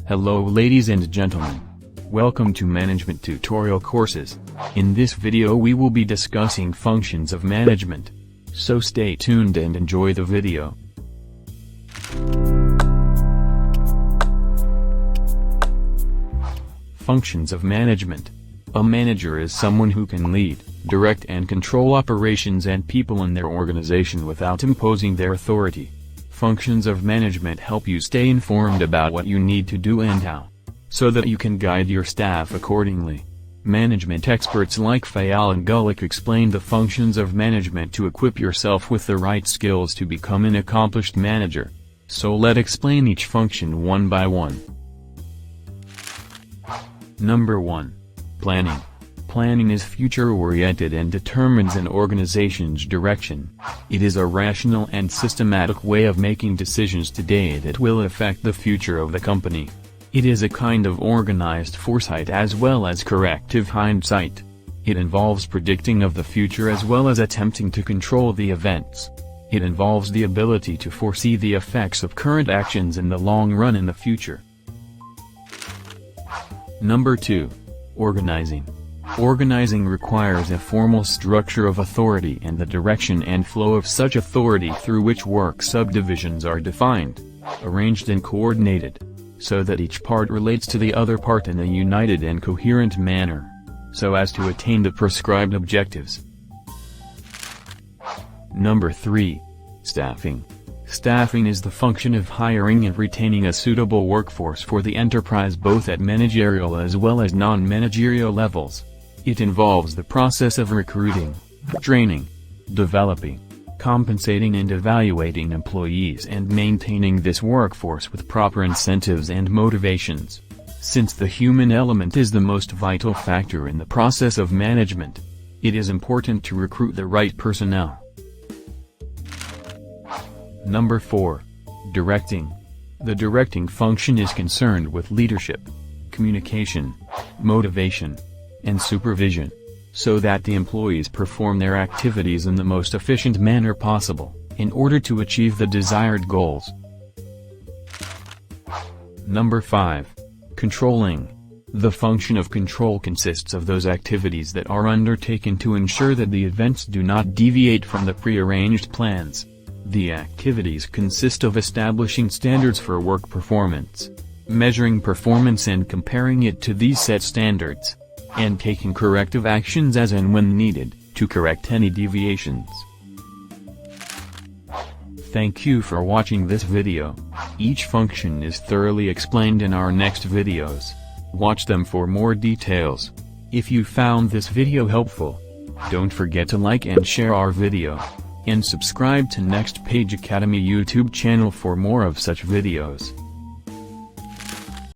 Hello ladies and gentlemen. Welcome to Management Tutorial Courses. In this video we will be discussing functions of management. So stay tuned and enjoy the video. Functions of management. A manager is someone who can lead, direct and control operations and people in their organization without imposing their authority. Functions of management help you stay informed about what you need to do and how, so that you can guide your staff accordingly. Management experts like Fayol and Gulick explain the functions of management to equip yourself with the right skills to become an accomplished manager. So let's explain each function one by one. Number 1. Planning. Planning is future-oriented and determines an organization's direction. It is a rational and systematic way of making decisions today that will affect the future of the company. It is a kind of organized foresight as well as corrective hindsight. It involves predicting of the future as well as attempting to control the events. It involves the ability to foresee the effects of current actions in the long run in the future. Number 2. Organizing. Organizing requires a formal structure of authority and the direction and flow of such authority through which work subdivisions are defined, arranged and coordinated, so that each part relates to the other part in a united and coherent manner, so as to attain the prescribed objectives. Number 3. Staffing. Staffing is the function of hiring and retaining a suitable workforce for the enterprise both at managerial as well as non-managerial levels. It involves the process of recruiting, training, developing, compensating and evaluating employees and maintaining this workforce with proper incentives and motivations. Since the human element is the most vital factor in the process of management, it is important to recruit the right personnel. Number 4. Directing. The directing function is concerned with leadership, communication, motivation, and supervision, so that the employees perform their activities in the most efficient manner possible, in order to achieve the desired goals. Number 5. Controlling. The function of control consists of those activities that are undertaken to ensure that the events do not deviate from the prearranged plans. The activities consist of establishing standards for work performance, measuring performance and comparing it to these set standards, and taking corrective actions as and when needed, to correct any deviations. Thank you for watching this video. Each function is thoroughly explained in our next videos. Watch them for more details. If you found this video helpful, don't forget to like and share our video. And subscribe to Next Page Academy YouTube channel for more of such videos.